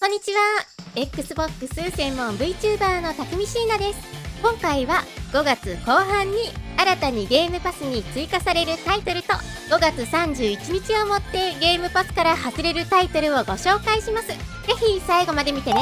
んにちは。 Xbox 専門 VTuber のたくみしーなです。今回は5月後半に新たにゲームパスに追加されるタイトルと5月31日をもってゲームパスから外れるタイトルをご紹介します。ぜひ最後まで見てね。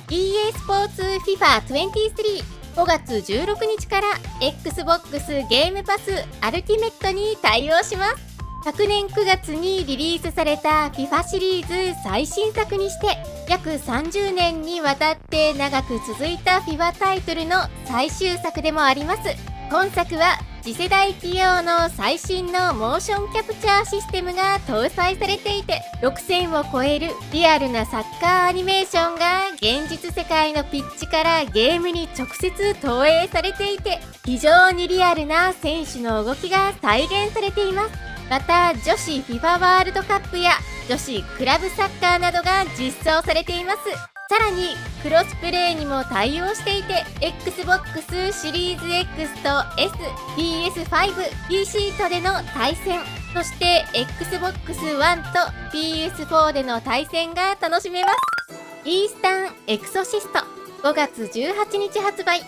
EA スポーツ FIFA23 5月16日から Xbox ゲームパスアルティメットに対応します。昨年9月にリリースされた FIFA シリーズ最新作にして約30年にわたって長く続いた FIFA タイトルの最終作でもあります。今作は次世代機用の最新のモーションキャプチャーシステムが搭載されていて、6000を超えるリアルなサッカーアニメーションが現実世界のピッチからゲームに直接投影されていて、非常にリアルな選手の動きが再現されています。また女子 FIFA ワールドカップや女子クラブサッカーなどが実装されています。さらにクロスプレイにも対応していて、 Xbox シリーズ X と S、PS5、PC とでの対戦、そして Xbox One と PS4 での対戦が楽しめます。イースタンエクソシスト5月18日発売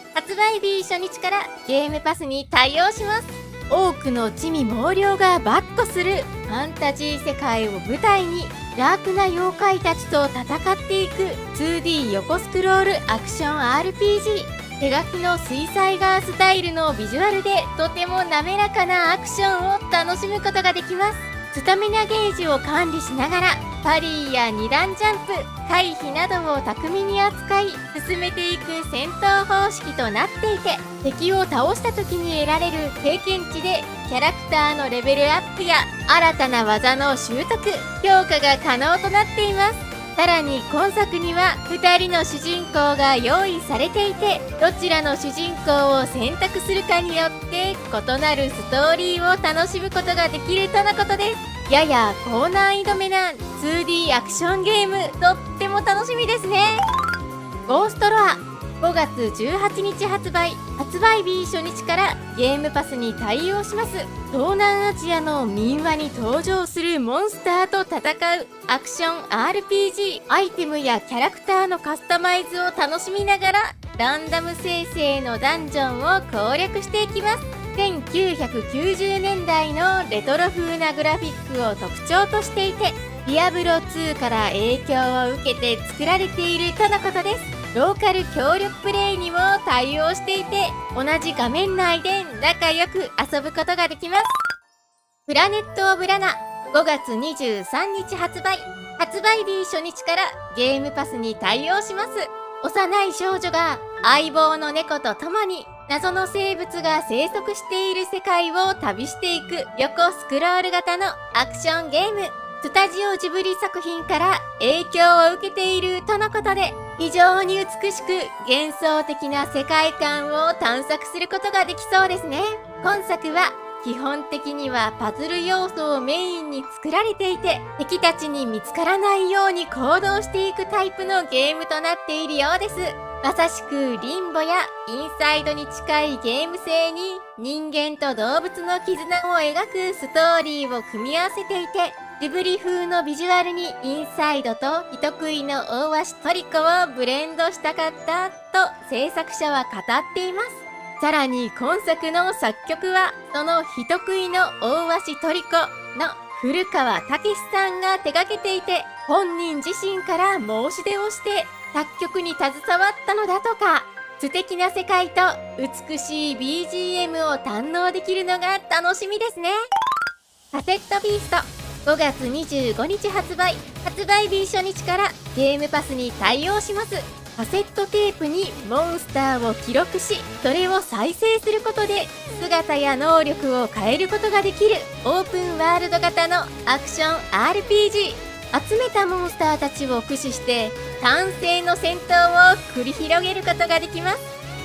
日初日からゲームパスに対応します。多くの魑魅魍魎が跋扈するファンタジー世界を舞台にダークな妖怪たちと戦っていく 2D 横スクロールアクション RPG。 手書きの水彩画スタイルのビジュアルでとても滑らかなアクションを楽しむことができます。スタミナゲージを管理しながらパリーや2段ジャンプ、回避などを巧みに扱い進めていく戦闘方式となっていて、敵を倒した時に得られる経験値でキャラクターのレベルアップや新たな技の習得、強化が可能となっています。さらに今作には2人の主人公が用意されていて、どちらの主人公を選択するかによって異なるストーリーを楽しむことができるとのことです。やや高難易度めな 2D アクションゲーム、とっても楽しみですね。ゴーストロア5月18日発売日初日からゲームパスに対応します。東南アジアの民話に登場するモンスターと戦うアクション RPG。 アイテムやキャラクターのカスタマイズを楽しみながらランダム生成のダンジョンを攻略していきます。1990年代のレトロ風なグラフィックを特徴としていて、ディアブロ2から影響を受けて作られているとのことです。ローカル協力プレイにも対応していて、同じ画面内で仲良く遊ぶことができます。プラネット・オブ・ラナ5月23日発売日初日からゲームパスに対応します。幼い少女が相棒の猫と共に謎の生物が生息している世界を旅していく横スクロール型のアクションゲーム。スタジオジブリ作品から影響を受けているとのことで、非常に美しく幻想的な世界観を探索することができそうですね。今作は基本的にはパズル要素をメインに作られていて、敵たちに見つからないように行動していくタイプのゲームとなっているようです。まさしくリンボやインサイドに近いゲーム性に人間と動物の絆を描くストーリーを組み合わせていて、ジブリ風のビジュアルにインサイドと人食いの大鷲トリコをブレンドしたかったと制作者は語っています。さらに今作の作曲はその人食いの大鷲トリコの古川武史さんが手掛けていて、本人自身から申し出をして作曲に携わったのだとか。素敵な世界と美しい BGM を堪能できるのが楽しみですね。カセットビースト5月25日発売日初日からゲームパスに対応します。カセットテープにモンスターを記録し、それを再生することで姿や能力を変えることができるオープンワールド型のアクション RPG。 集めたモンスターたちを駆使して単性の戦闘を繰り広げることができます。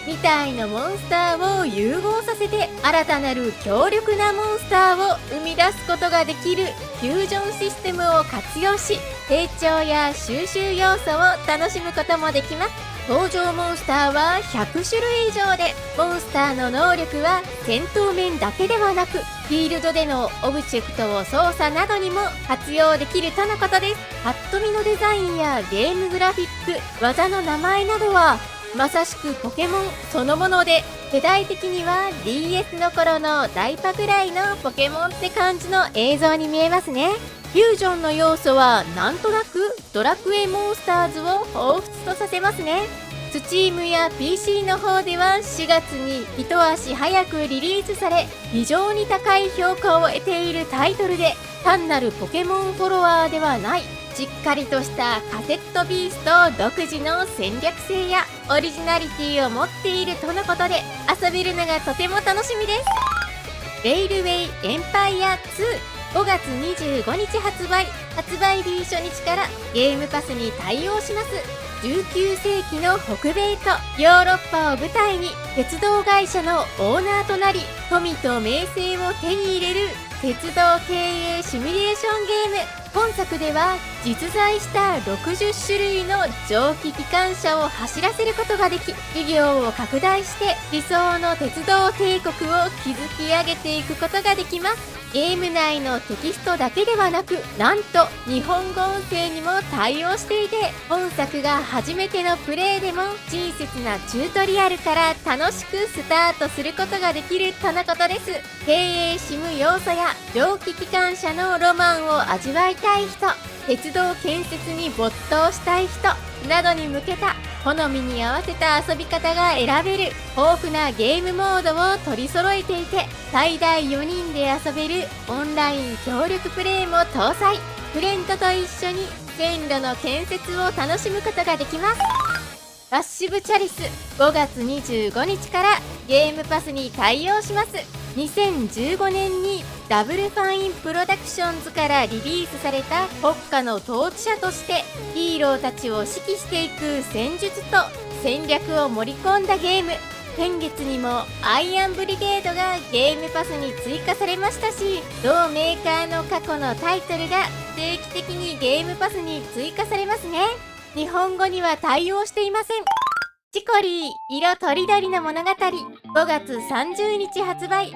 2体のモンスターを融合させて新たなる強力なモンスターを生み出すことができるフュージョンシステムを活用し、成長や収集要素を楽しむこともできます。登場モンスターは100種類以上で、モンスターの能力は戦闘面だけではなく、フィールドでのオブジェクトを操作などにも活用できるとのことです。パッと見のデザインやゲームグラフィック、技の名前などはまさしくポケモンそのもので、世代的には DS の頃のダイパぐらいのポケモンって感じの映像に見えますね。フュージョンの要素はなんとなくドラクエモンスターズを彷彿とさせますね。Steam や PC の方では4月に一足早くリリースされ、非常に高い評価を得ているタイトルで、単なるポケモンフォロワーではない、しっかりとしたカセットビースト独自の戦略性やオリジナリティを持っているとのことで、遊べるのがとても楽しみです。レイルウェイエンパイア2、5月25日発売日初日からゲームパスに対応します。19世紀の北米とヨーロッパを舞台に、鉄道会社のオーナーとなり、富と名声を手に入れる鉄道経営シミュレーションゲーム。本作では実在した60種類の蒸気機関車を走らせることができ、事業を拡大して理想の鉄道帝国を築き上げていくことができます。ゲーム内のテキストだけではなく、なんと日本語音声にも対応していて、本作が初めてのプレイでも親切なチュートリアルから楽しくスタートすることができるとのことです。経営シム要素や蒸気機関車のロマンを味わいたい人、鉄道建設に没頭したい人などに向けた好みに合わせた遊び方が選べる豊富なゲームモードを取り揃えていて、最大4人で遊べるオンライン協力プレイも搭載。フレンドと一緒に線路の建設を楽しむことができます。バッシブチャリス、5月25日からゲームパスに対応します。2015年にダブルファインプロダクションズからリリースされた国家の統治者としてヒーローたちを指揮していく戦術と戦略を盛り込んだゲーム。先月にもアイアンブリゲードがゲームパスに追加されましたし、同メーカーの過去のタイトルが定期的にゲームパスに追加されますね。日本語には対応していません。チコリー色とりどりの物語、5月30日発売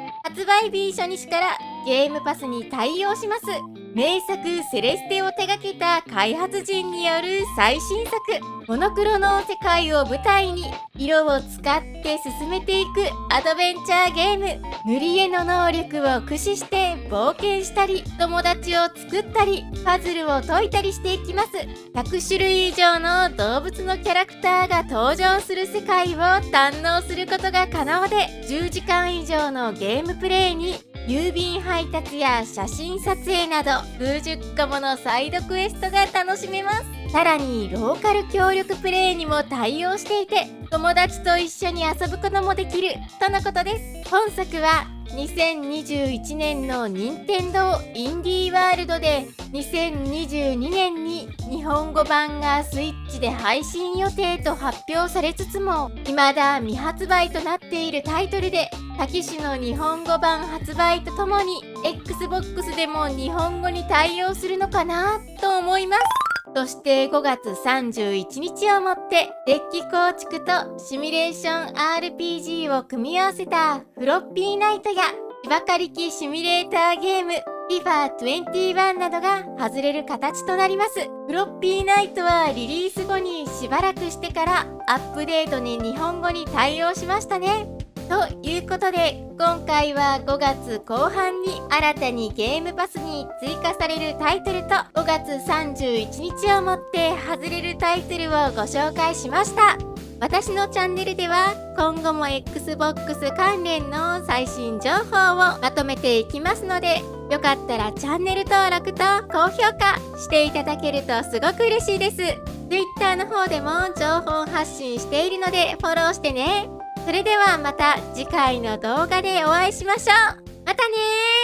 日初日からゲームパスに対応します。名作セレステを手掛けた開発陣による最新作。モノクロの世界を舞台に色を使って進めていくアドベンチャーゲーム。塗り絵の能力を駆使して冒険したり、友達を作ったり、パズルを解いたりしていきます。100種類以上の動物のキャラクターが登場する世界を堪能することが可能で、10時間以上のゲームプレイに郵便配達や写真撮影など数十個ものサイドクエストが楽しめます。さらにローカル協力プレイにも対応していて、友達と一緒に遊ぶこともできるとのことです。本作は2021年の任天堂インディーワールドで、2022年に日本語版がスイッチで配信予定と発表されつつも、未だ未発売となっているタイトルで、他機種の日本語版発売とともに Xbox でも日本語に対応するのかなと思います。そして5月31日をもってデッキ構築とシミュレーション RPG を組み合わせたフロッピーナイトや芝刈り機シミュレーターゲーム FIFA21 などが外れる形となります。フロッピーナイトはリリース後にしばらくしてからアップデートに日本語に対応しましたね。ということで、今回は5月後半に新たにゲームパスに追加されるタイトルと5月31日をもって外れるタイトルをご紹介しました。私のチャンネルでは今後も Xbox 関連の最新情報をまとめていきますので、よかったらチャンネル登録と高評価していただけるとすごく嬉しいです。Twitter の方でも情報発信しているのでフォローしてね。それではまた次回の動画でお会いしましょう。またねー。